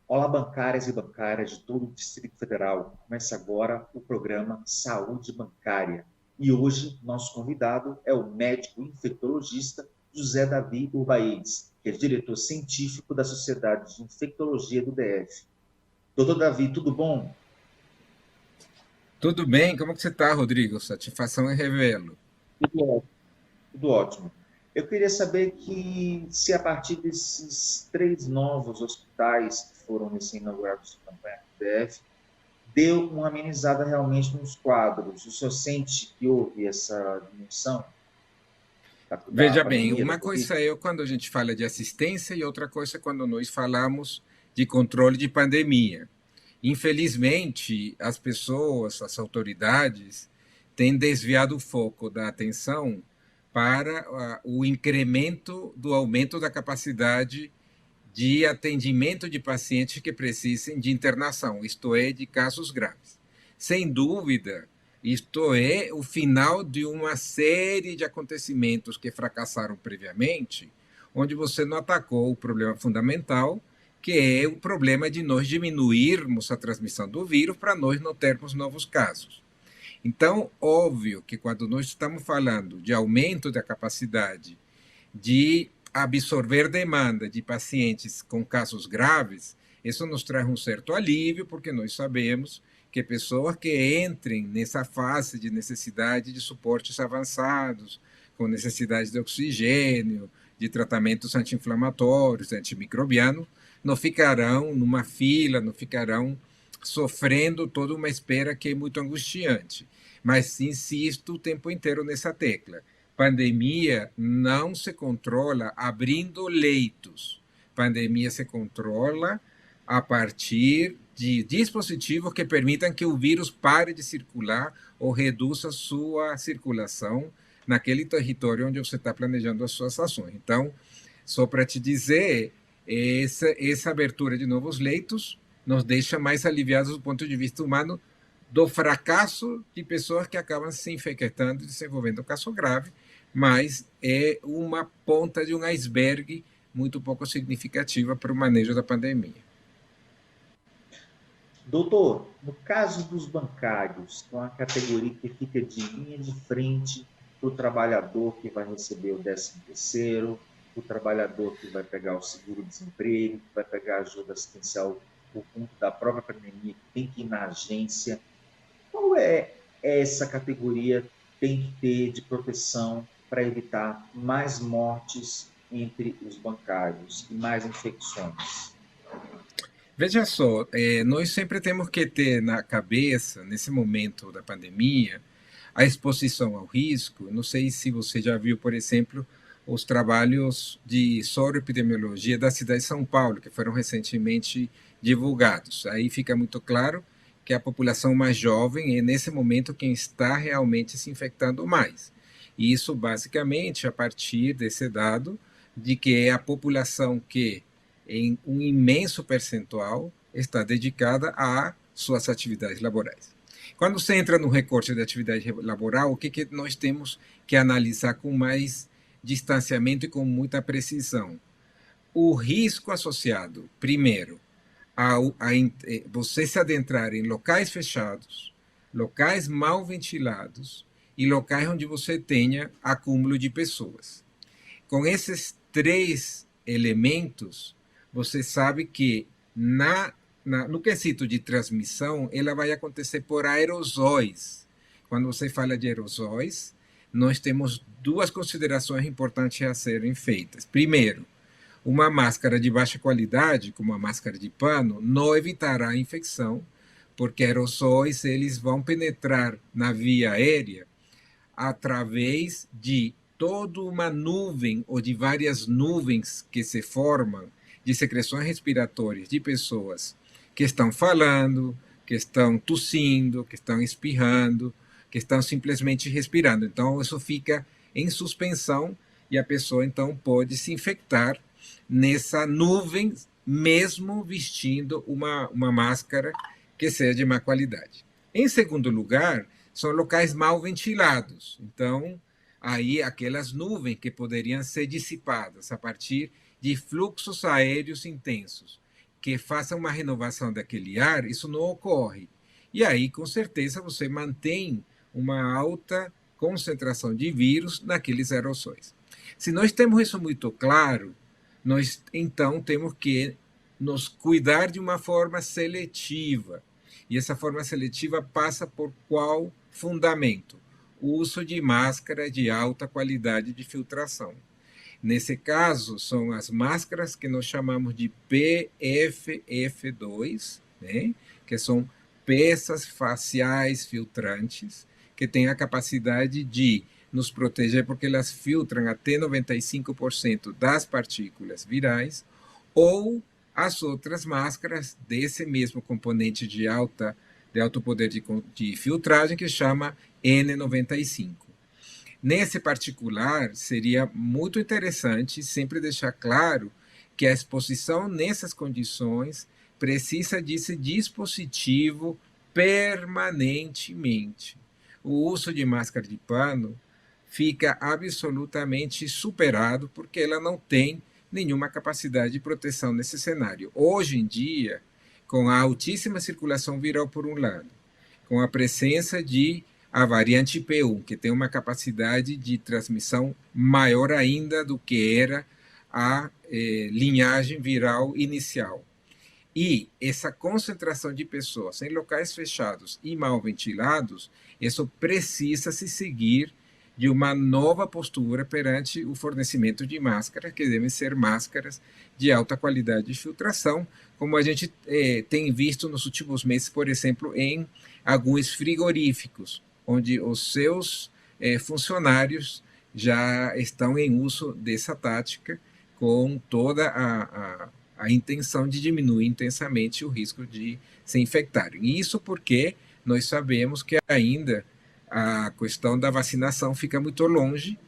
Olá, bancárias e bancárias de todo o Distrito Federal. Começa agora o programa Saúde Bancária. E hoje, nosso convidado é o médico infectologista José Davi Urbaez, que é diretor científico da Sociedade de Infectologia do DF. Doutor Davi, tudo bom? Tudo bem? Como que você está, Rodrigo? Satisfação em revê-lo. Tudo ótimo. Tudo ótimo. Eu queria saber que se a partir desses três novos hospitais que foram recém-inaugurados na campanha do DF, deu uma amenizada realmente nos quadros. O senhor sente que houve essa diminuição da Veja bem, pandemia, da uma Covid? coisa é quando a gente fala de assistência e outra coisa é quando nós falamos de controle de pandemia. Infelizmente, as pessoas, as autoridades, têm desviado o foco da atenção para o incremento do aumento da capacidade de atendimento de pacientes que precisem de internação, isto é, de casos graves. Sem dúvida, isto é o final de uma série de acontecimentos que fracassaram previamente, onde você não atacou o problema fundamental, que é o problema de nós diminuirmos a transmissão do vírus para nós não termos novos casos. Então, óbvio que quando nós estamos falando de aumento da capacidade de absorver demanda de pacientes com casos graves, isso nos traz um certo alívio, porque nós sabemos que pessoas que entrem nessa fase de necessidade de suportes avançados, com necessidade de oxigênio, de tratamentos anti-inflamatórios, antimicrobianos, não ficarão numa fila, não ficarão sofrendo toda uma espera que é muito angustiante. Mas insisto o tempo inteiro nessa tecla. Pandemia não se controla abrindo leitos. Pandemia se controla a partir de dispositivos que permitam que o vírus pare de circular ou reduza sua circulação naquele território onde você está planejando as suas ações. Então, só para te dizer, essa abertura de novos leitos nos deixa mais aliviados do ponto de vista humano do fracasso de pessoas que acabam se infectando e desenvolvendo um caso grave, mas é uma ponta de um iceberg muito pouco significativa para o manejo da pandemia. Doutor, no caso dos bancários, que é uma categoria que fica de linha de frente para o trabalhador que vai receber o 13º, o trabalhador que vai pegar o seguro-desemprego, que vai pegar a ajuda assistencial por conta da própria pandemia, que tem que ir na agência. Qual é essa categoria tem que ter de proteção para evitar mais mortes entre os bancários e mais infecções? Veja só, nós sempre temos que ter na cabeça, nesse momento da pandemia, a exposição ao risco. Não sei se você já viu, por exemplo, os trabalhos de soroepidemiologia da cidade de São Paulo, que foram recentemente divulgados. Aí fica muito claro que a população mais jovem é, nesse momento, quem está realmente se infectando mais. E isso, basicamente, a partir desse dado de que é a população que, em um imenso percentual, está dedicada a suas atividades laborais. Quando você entra no recorte de atividade laboral, o que nós temos que analisar com mais distanciamento e com muita precisão? O risco associado, primeiro, a você se adentrar em locais fechados, locais mal ventilados e locais onde você tenha acúmulo de pessoas. Com esses três elementos, você sabe que no quesito de transmissão, ela vai acontecer por aerosóis. Quando você fala de aerosóis, nós temos duas considerações importantes a serem feitas. Primeiro, uma máscara de baixa qualidade, como a máscara de pano, não evitará a infecção, porque aerossóis eles vão penetrar na via aérea através de toda uma nuvem ou de várias nuvens que se formam de secreções respiratórias de pessoas que estão falando, que estão tossindo, que estão espirrando, que estão simplesmente respirando. Então, isso fica em suspensão e a pessoa, então, pode se infectar nessa nuvem, mesmo vestindo uma máscara que seja de má qualidade. Em segundo lugar, são locais mal ventilados. Então, aí aquelas nuvens que poderiam ser dissipadas a partir de fluxos aéreos intensos, que faça uma renovação daquele ar, isso não ocorre. E aí, com certeza, você mantém uma alta concentração de vírus naqueles aerossóis. Se nós temos isso muito claro, nós então temos que nos cuidar de uma forma seletiva. E essa forma seletiva passa por qual fundamento? O uso de máscara de alta qualidade de filtração. Nesse caso, são as máscaras que nós chamamos de PFF2, né? Que são peças faciais filtrantes, que têm a capacidade de nos proteger, porque elas filtram até 95% das partículas virais, ou as outras máscaras desse mesmo componente de alto poder de filtragem, que chama N95. Nesse particular, seria muito interessante sempre deixar claro que a exposição nessas condições precisa desse dispositivo permanentemente. O uso de máscara de pano fica absolutamente superado porque ela não tem nenhuma capacidade de proteção nesse cenário. Hoje em dia, com a altíssima circulação viral por um lado, com a presença de a variante P1, que tem uma capacidade de transmissão maior ainda do que era a linhagem viral inicial. E essa concentração de pessoas em locais fechados e mal ventilados, isso precisa se seguir de uma nova postura perante o fornecimento de máscaras, que devem ser máscaras de alta qualidade de filtração, como a gente tem visto nos últimos meses, por exemplo, em alguns frigoríficos, onde os seus funcionários já estão em uso dessa tática, com toda a intenção de diminuir intensamente o risco de se infectarem. E isso porque nós sabemos que ainda a questão da vacinação fica muito longe,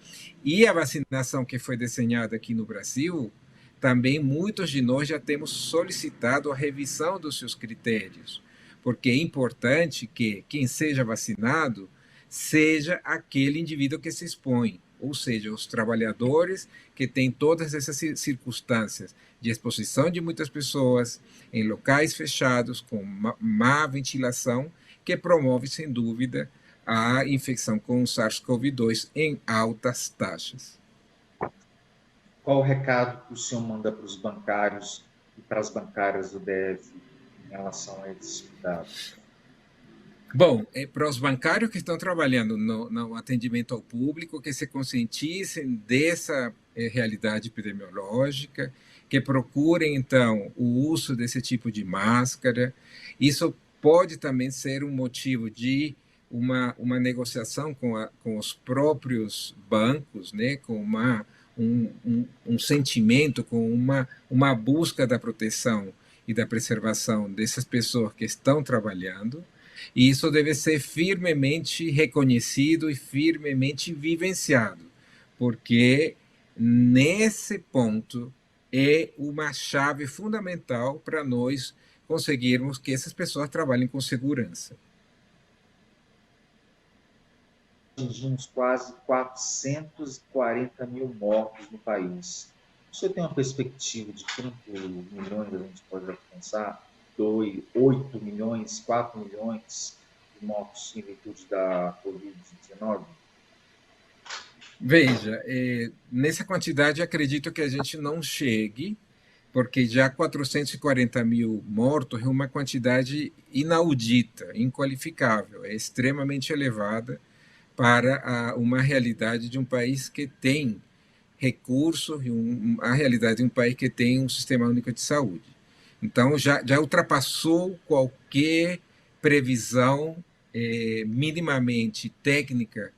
e a vacinação que foi desenhada aqui no Brasil, também muitos de nós já temos solicitado a revisão dos seus critérios, porque é importante que quem seja vacinado seja aquele indivíduo que se expõe, ou seja, os trabalhadores que têm todas essas circunstâncias de exposição de muitas pessoas em locais fechados, com má ventilação, que promove, sem dúvida, a infecção com o SARS-CoV-2 em altas taxas. Qual o recado que o senhor manda para os bancários e para as bancárias do DF em relação a esses cuidados? Bom, para os bancários que estão trabalhando no atendimento ao público, que se conscientizem dessa realidade epidemiológica, que procurem, então, o uso desse tipo de máscara. Isso pode também ser um motivo de uma negociação com os próprios bancos, né, com um sentimento, com uma busca da proteção e da preservação dessas pessoas que estão trabalhando. E isso deve ser firmemente reconhecido e firmemente vivenciado, porque nesse ponto é uma chave fundamental para nós conseguirmos que essas pessoas trabalhem com segurança. Atingimos quase 440 mil mortos no país. O senhor tem uma perspectiva de quantos milhões a gente pode alcançar? 8 milhões, 4 milhões de mortos em virtude da Covid-19? Veja, nessa quantidade acredito que a gente não chegue, porque já 440 mil mortos é uma quantidade inaudita, inqualificável, é extremamente elevada para uma realidade de um país que tem recursos e a realidade de um país que tem um sistema único de saúde. Então, já ultrapassou qualquer previsão minimamente técnica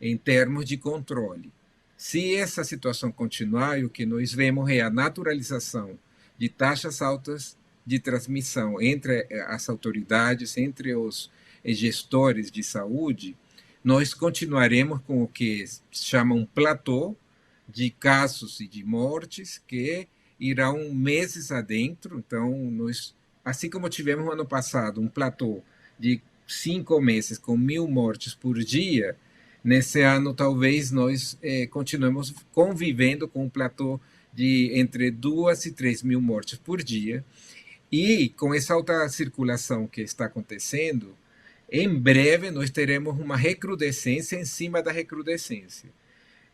em termos de controle. Se essa situação continuar, o que nós vemos é a naturalização de taxas altas de transmissão entre as autoridades, entre os gestores de saúde, nós continuaremos com o que chamam um platô de casos e de mortes que irão meses adentro. Então, nós, assim como tivemos no ano passado um platô de 5 meses com 1.000 mortes por dia, nesse ano talvez nós continuemos convivendo com um platô de entre 2 e 3 mil mortes por dia. E com essa alta circulação que está acontecendo, em breve nós teremos uma recrudescência em cima da recrudescência.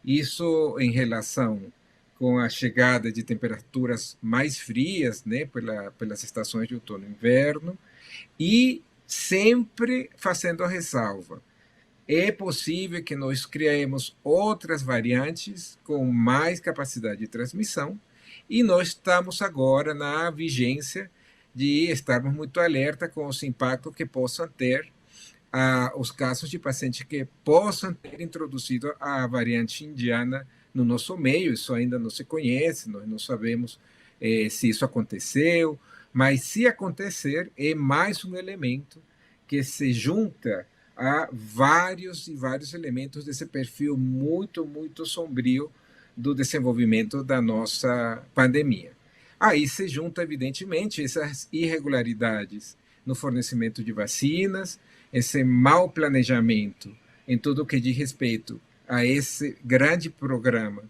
Isso em relação com a chegada de temperaturas mais frias, né, pelas estações de outono e inverno, e sempre fazendo a ressalva. É possível que nós criemos outras variantes com mais capacidade de transmissão, e nós estamos agora na vigência de estarmos muito alerta com os impactos que possam ter os casos de pacientes que possam ter introduzido a variante indiana no nosso meio. Isso ainda não se conhece, nós não sabemos se isso aconteceu, mas se acontecer, é mais um elemento que se junta a vários e vários elementos desse perfil muito, muito sombrio do desenvolvimento da nossa pandemia. Aí se junta, evidentemente, essas irregularidades no fornecimento de vacinas, esse mau planejamento em tudo o que diz respeito a esse grande programa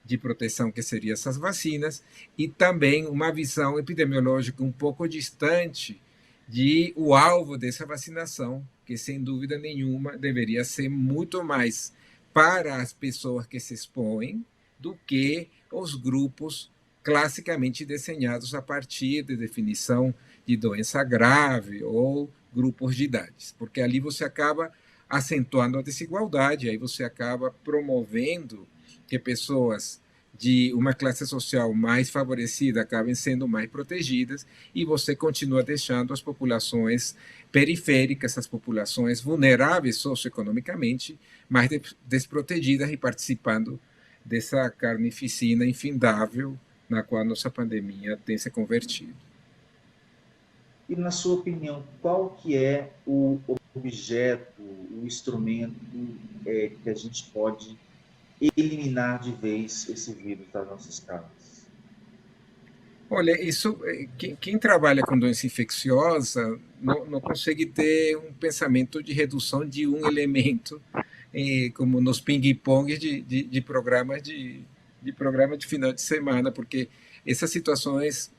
de proteção que seriam essas vacinas, e também uma visão epidemiológica um pouco distante de o alvo dessa vacinação, que sem dúvida nenhuma deveria ser muito mais para as pessoas que se expõem do que os grupos classicamente desenhados a partir de definição de doença grave ou grupos de idades, porque ali você acaba acentuando a desigualdade, aí você acaba promovendo que pessoas de uma classe social mais favorecida acabem sendo mais protegidas, e você continua deixando as populações periféricas, as populações vulneráveis socioeconomicamente, mais desprotegidas e participando dessa carnificina infindável na qual a nossa pandemia tem se convertido. E, na sua opinião, qual que é o objeto, o instrumento que a gente pode eliminar de vez esse vírus das nossas casas? Olha, isso, quem trabalha com doença infecciosa não consegue ter um pensamento de redução de um elemento, como nos ping-pong de programas de programa de final de semana, porque essas situações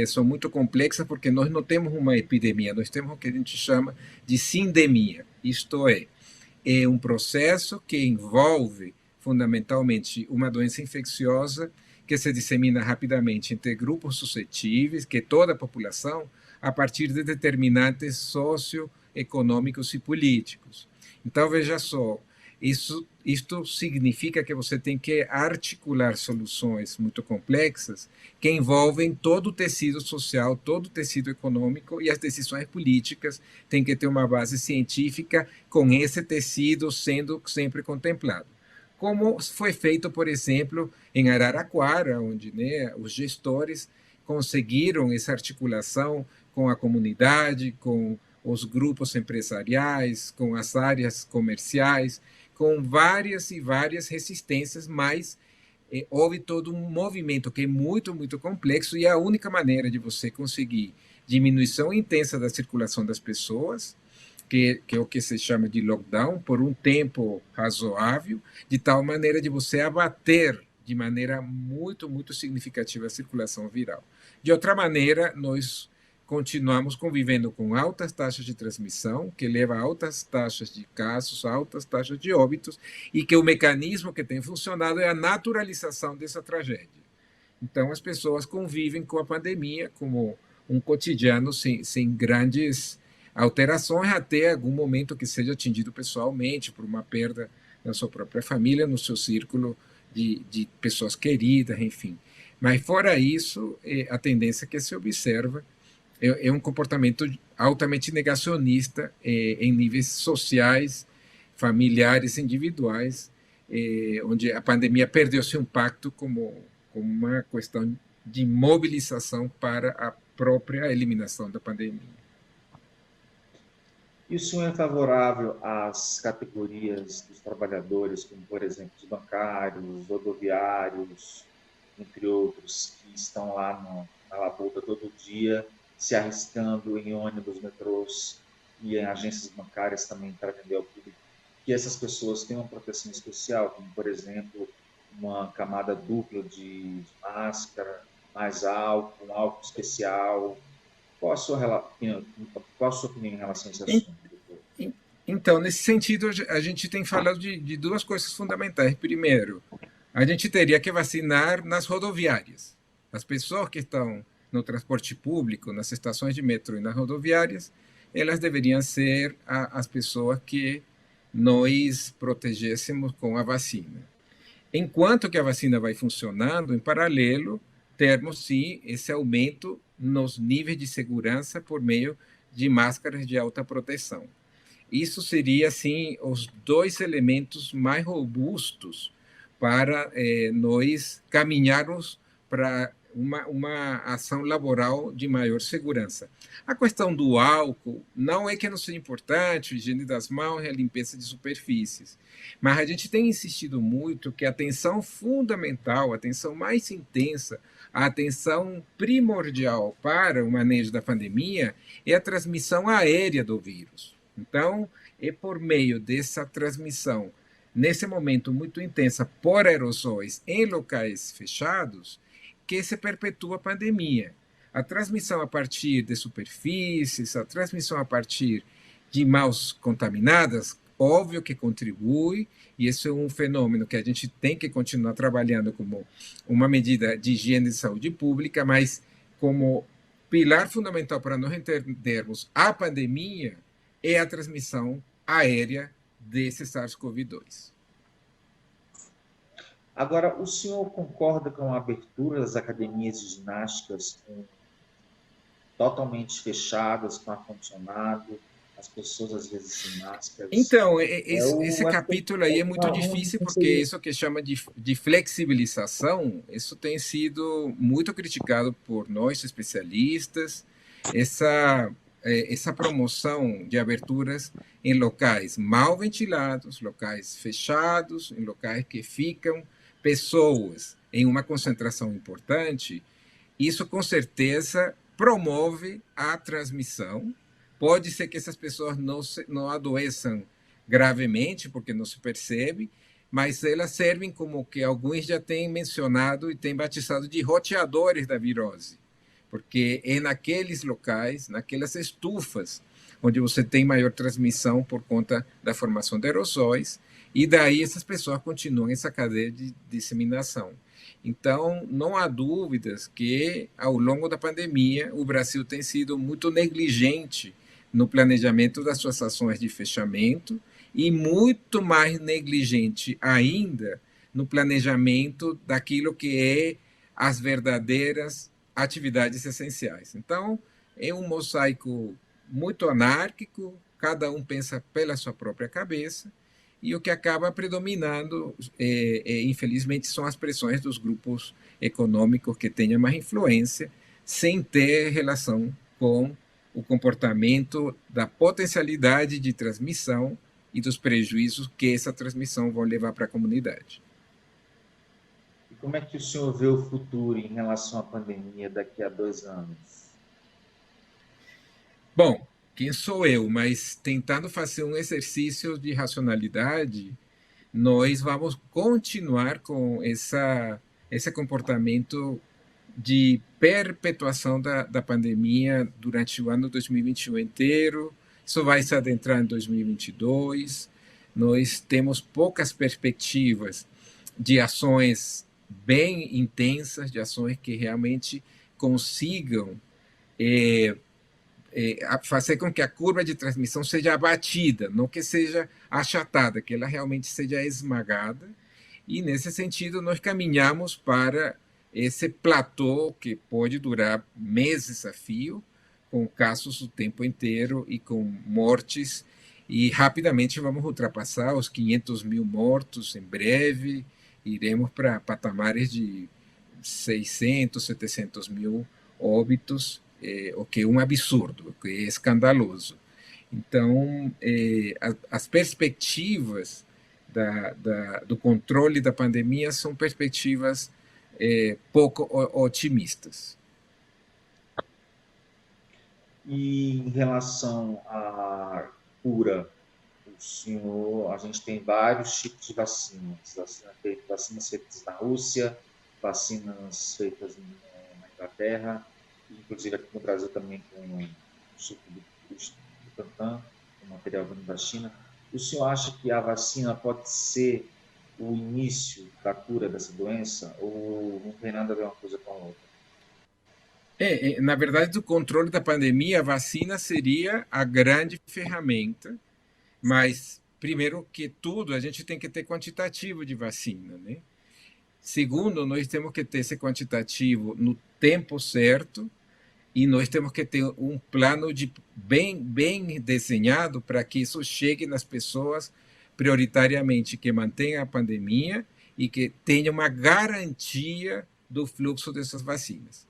são muito complexas, porque nós não temos uma epidemia, nós temos o que a gente chama de sindemia, isto é um processo que envolve fundamentalmente uma doença infecciosa que se dissemina rapidamente entre grupos suscetíveis, que é toda a população, a partir de determinantes socioeconômicos e políticos. Então, veja só, isto significa que você tem que articular soluções muito complexas que envolvem todo o tecido social, todo o tecido econômico, e as decisões políticas têm que ter uma base científica com esse tecido sendo sempre contemplado. Como foi feito, por exemplo, em Araraquara, onde, né, os gestores conseguiram essa articulação com a comunidade, com os grupos empresariais, com as áreas comerciais, com várias e várias resistências, mas houve todo um movimento que é muito, muito complexo, e é a única maneira de você conseguir diminuição intensa da circulação das pessoas, que é o que se chama de lockdown, por um tempo razoável, de tal maneira de você abater de maneira muito, muito significativa a circulação viral. De outra maneira, nós continuamos convivendo com altas taxas de transmissão, que leva a altas taxas de casos, altas taxas de óbitos, e que o mecanismo que tem funcionado é a naturalização dessa tragédia. Então, as pessoas convivem com a pandemia como um cotidiano sem grandes alterações, até algum momento que seja atingido pessoalmente por uma perda na sua própria família, no seu círculo de pessoas queridas, enfim. Mas, fora isso, a tendência que se observa é um comportamento altamente negacionista em níveis sociais, familiares, individuais, onde a pandemia perdeu seu impacto como uma questão de mobilização para a própria eliminação da pandemia. E o senhor é favorável às categorias dos trabalhadores, como, por exemplo, os bancários, rodoviários, entre outros, que estão lá na labuta todo dia, se arriscando em ônibus, metrôs e em agências bancárias também para vender ao público, que essas pessoas tenham uma proteção especial, como, por exemplo, uma camada dupla de máscara, mais álcool, um álcool especial? Qual a sua, qual a sua opinião em relação a esse assunto, doutor? Então, nesse sentido, a gente tem falado de duas coisas fundamentais. Primeiro, a gente teria que vacinar nas rodoviárias. As pessoas que estão no transporte público, nas estações de metrô e nas rodoviárias, elas deveriam ser as pessoas que nós protegêssemos com a vacina. Enquanto que a vacina vai funcionando, em paralelo, termos sim esse aumento nos níveis de segurança por meio de máscaras de alta proteção. Isso seria, assim, os dois elementos mais robustos para nós caminharmos para uma ação laboral de maior segurança. A questão do álcool não é que não seja importante, a higiene das mãos e a limpeza de superfícies, mas a gente tem insistido muito que a atenção fundamental, a atenção mais intensa, a atenção primordial para o manejo da pandemia é a transmissão aérea do vírus. Então, é por meio dessa transmissão, nesse momento muito intensa, por aerossóis em locais fechados, que se perpetua a pandemia. A transmissão a partir de superfícies, a transmissão a partir de mãos contaminadas, óbvio que contribui, e esse é um fenômeno que a gente tem que continuar trabalhando como uma medida de higiene de saúde pública, mas como pilar fundamental para nós entendermos a pandemia é a transmissão aérea desse SARS-CoV-2. Agora, o senhor concorda com a abertura das academias de ginásticas totalmente fechadas, com ar-condicionado, as pessoas às vezes sem máscaras? Então, esse capítulo aí é muito difícil porque isso que chama de flexibilização, isso tem sido muito criticado por nós especialistas, essa promoção de aberturas em locais mal ventilados, locais fechados, em locais que ficam pessoas em uma concentração importante, isso com certeza promove a transmissão. Pode ser que essas pessoas não adoeçam gravemente, porque não se percebe, mas elas servem como que alguns já têm mencionado e têm batizado de roteadores da virose, porque é naqueles locais, naquelas estufas, onde você tem maior transmissão por conta da formação de aerossóis, e daí essas pessoas continuam essa cadeia de disseminação. Então, não há dúvidas que, ao longo da pandemia, o Brasil tem sido muito negligente no planejamento das suas ações de fechamento e muito mais negligente ainda no planejamento daquilo que é as verdadeiras atividades essenciais. Então, é um mosaico muito anárquico, cada um pensa pela sua própria cabeça, e o que acaba predominando, infelizmente, são as pressões dos grupos econômicos que tenham mais influência, sem ter relação com o comportamento da potencialidade de transmissão e dos prejuízos que essa transmissão vai levar para a comunidade. E como é que o senhor vê o futuro em relação à pandemia daqui a 2 anos? Bom, quem sou eu? Mas tentando fazer um exercício de racionalidade, nós vamos continuar com esse comportamento de perpetuação da pandemia durante o ano 2021 inteiro. Isso vai se adentrar em 2022. Nós temos poucas perspectivas de ações bem intensas, de ações que realmente consigam fazer com que a curva de transmissão seja abatida, não que seja achatada, que ela realmente seja esmagada. E, nesse sentido, nós caminhamos para esse platô que pode durar meses a fio, com casos o tempo inteiro e com mortes, e rapidamente vamos ultrapassar os 500 mil mortos em breve, iremos para patamares de 600, 700 mil óbitos, o que é um absurdo, o que é escandaloso. Então, as perspectivas do controle da pandemia são perspectivas pouco otimistas. E em relação à cura, a gente tem vários tipos de vacinas. Vacinas feitas na Rússia, vacinas feitas na Inglaterra. inclusive aqui no Brasil também com o suco do Butantan, o material vindo da China. O senhor acha que a vacina pode ser o início da cura dessa doença ou não tem nada a ver uma coisa com a outra? Na verdade, do controle da pandemia, a vacina seria a grande ferramenta, mas, primeiro que tudo, a gente tem que ter quantitativo de vacina, né? Segundo, nós temos que ter esse quantitativo no tempo certo e nós temos que ter um plano bem desenhado para que isso chegue nas pessoas prioritariamente que mantenha a pandemia e que tenha uma garantia do fluxo dessas vacinas.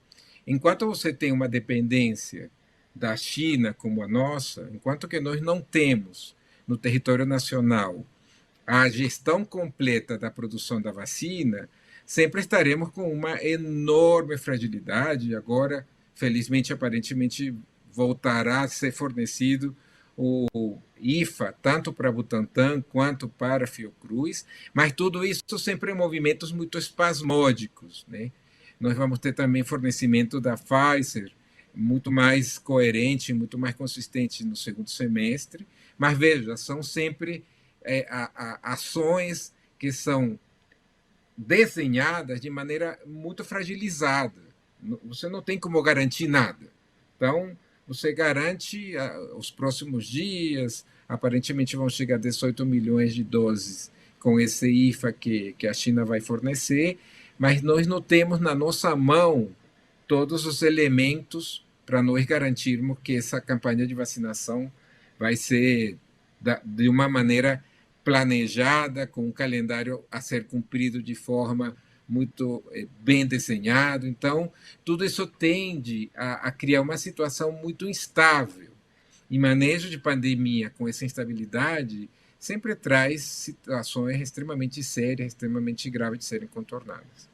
Enquanto você tem uma dependência da China como a nossa, enquanto que nós não temos no território nacional a gestão completa da produção da vacina, sempre estaremos com uma enorme fragilidade. Agora, felizmente, aparentemente, voltará a ser fornecido o IFA, tanto para Butantan quanto para Fiocruz, mas tudo isso sempre em movimentos muito espasmódicos, né? Nós vamos ter também fornecimento da Pfizer, muito mais coerente, muito mais consistente no segundo semestre, mas veja, são sempre ações que são desenhadas de maneira muito fragilizada. Você não tem como garantir nada. Então, você garante os próximos dias, aparentemente vão chegar a 18 milhões de doses com esse IFA que a China vai fornecer, mas nós não temos na nossa mão todos os elementos para nós garantirmos que essa campanha de vacinação vai ser de uma maneira planejada, com um calendário a ser cumprido de forma muito bem desenhado. Então, tudo isso tende a criar uma situação muito instável. E manejo de pandemia com essa instabilidade sempre traz situações extremamente sérias, extremamente graves de serem contornadas.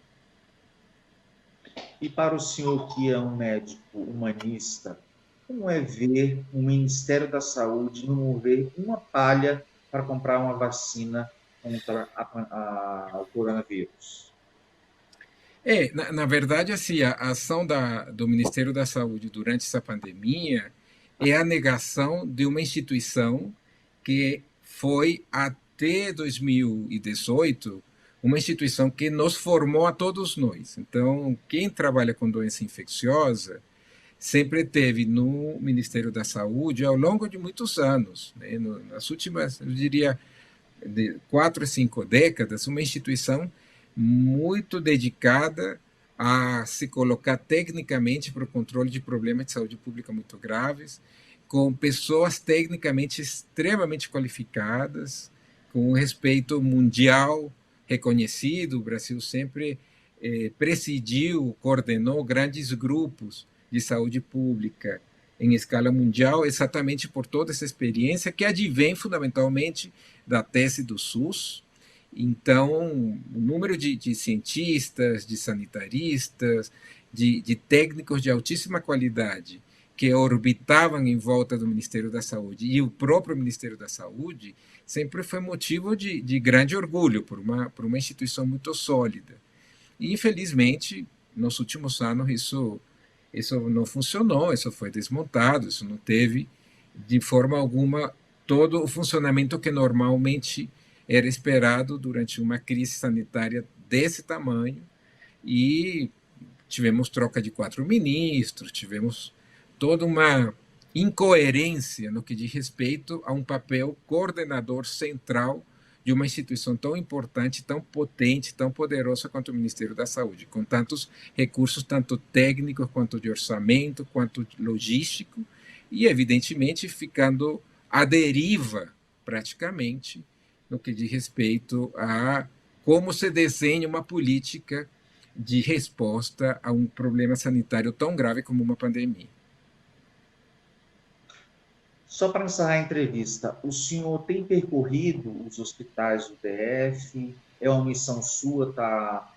E para o senhor que é um médico humanista, como é ver o Ministério da Saúde não mover uma palha para comprar uma vacina contra o coronavírus? Na verdade, assim, a ação do Ministério da Saúde durante essa pandemia é a negação de uma instituição que foi até 2018 uma instituição que nos formou a todos nós. Então, quem trabalha com doença infecciosa sempre teve no Ministério da Saúde ao longo de muitos anos, né, nas últimas, eu diria, de 4 a 5 décadas, uma instituição muito dedicada a se colocar tecnicamente para o controle de problemas de saúde pública muito graves, com pessoas tecnicamente extremamente qualificadas, com um respeito mundial reconhecido. O Brasil sempre presidiu, coordenou grandes grupos de saúde pública em escala mundial, exatamente por toda essa experiência que advém fundamentalmente da tese do SUS. Então, o número de cientistas, de sanitaristas, de técnicos de altíssima qualidade que orbitavam em volta do Ministério da Saúde e o próprio Ministério da Saúde sempre foi motivo de grande orgulho por uma instituição muito sólida. E, infelizmente, nos últimos anos isso não funcionou, isso foi desmontado, isso não teve, de forma alguma, todo o funcionamento que normalmente era esperado durante uma crise sanitária desse tamanho. E tivemos troca de 4 ministros, tivemos toda uma incoerência no que diz respeito a um papel coordenador central de uma instituição tão importante, tão potente, tão poderosa quanto o Ministério da Saúde, com tantos recursos, tanto técnicos, quanto de orçamento, quanto logístico, e, evidentemente, ficando à deriva, praticamente, no que diz respeito a como se desenha uma política de resposta a um problema sanitário tão grave como uma pandemia. Só para encerrar a entrevista, o senhor tem percorrido os hospitais do DF? É uma missão sua estar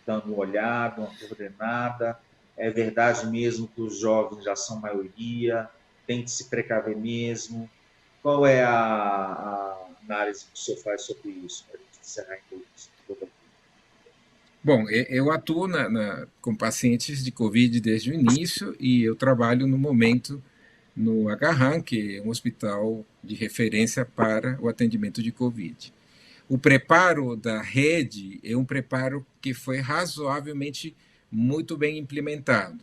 dando uma olhada, uma coordenada? É verdade mesmo que os jovens já são maioria? Tem que se precaver mesmo? Qual é a análise que o senhor faz sobre isso, para a gente encerrar a entrevista? Bom, eu atuo com pacientes de Covid desde o início e eu trabalho no momento no Agarram, que é um hospital de referência para o atendimento de Covid. O preparo da rede é um preparo que foi razoavelmente muito bem implementado.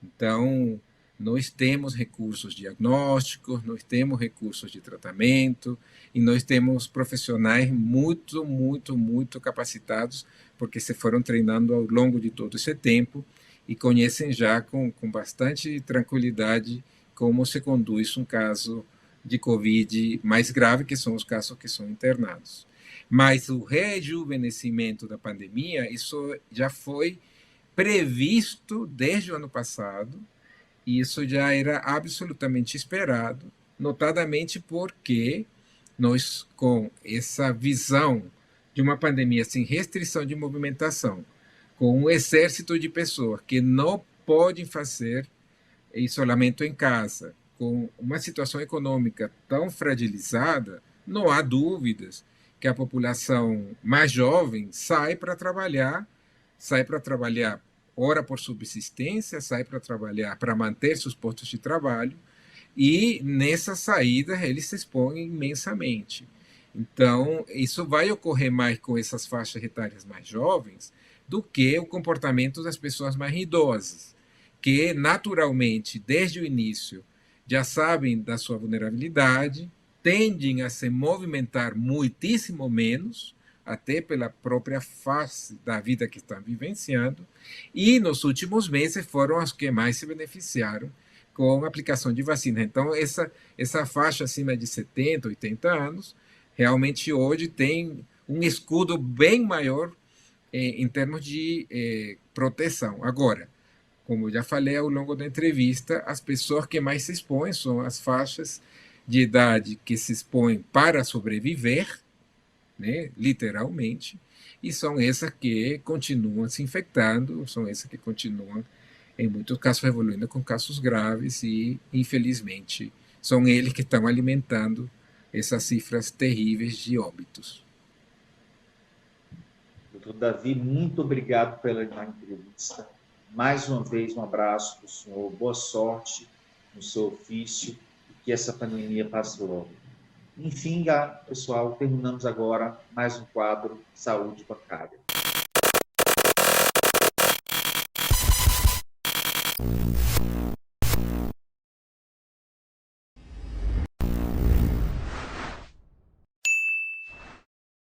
Então, nós temos recursos diagnósticos, nós temos recursos de tratamento e nós temos profissionais muito capacitados, porque se foram treinando ao longo de todo esse tempo e conhecem já com bastante tranquilidade como se conduz um caso de Covid mais grave, que são os casos que são internados. Mas o rejuvenescimento da pandemia, isso já foi previsto desde o ano passado, e isso já era absolutamente esperado, notadamente porque nós, com essa visão de uma pandemia sem restrição de movimentação, com um exército de pessoas que não podem fazer isolamento em casa, com uma situação econômica tão fragilizada, não há dúvidas que a população mais jovem sai para trabalhar ora por subsistência, sai para trabalhar para manter seus postos de trabalho, e nessa saída eles se expõem imensamente. Então, isso vai ocorrer mais com essas faixas etárias mais jovens do que o comportamento das pessoas mais idosas, que naturalmente, desde o início, já sabem da sua vulnerabilidade, tendem a se movimentar muitíssimo menos, até pela própria face da vida que estão vivenciando, e nos últimos meses foram os que mais se beneficiaram com a aplicação de vacina. Então, essa faixa acima de 70, 80 anos, realmente hoje tem um escudo bem maior em termos de proteção. Agora, como eu já falei ao longo da entrevista, as pessoas que mais se expõem são as faixas de idade que se expõem para sobreviver, né, literalmente, e são essas que continuam se infectando, são essas que continuam, em muitos casos, evoluindo com casos graves e, infelizmente, são eles que estão alimentando essas cifras terríveis de óbitos. Doutor Davi, muito obrigado pela entrevista. Mais uma vez, um abraço para o senhor, boa sorte no seu ofício e que essa pandemia passe logo. Enfim, pessoal, terminamos agora mais um quadro Saúde Bancária.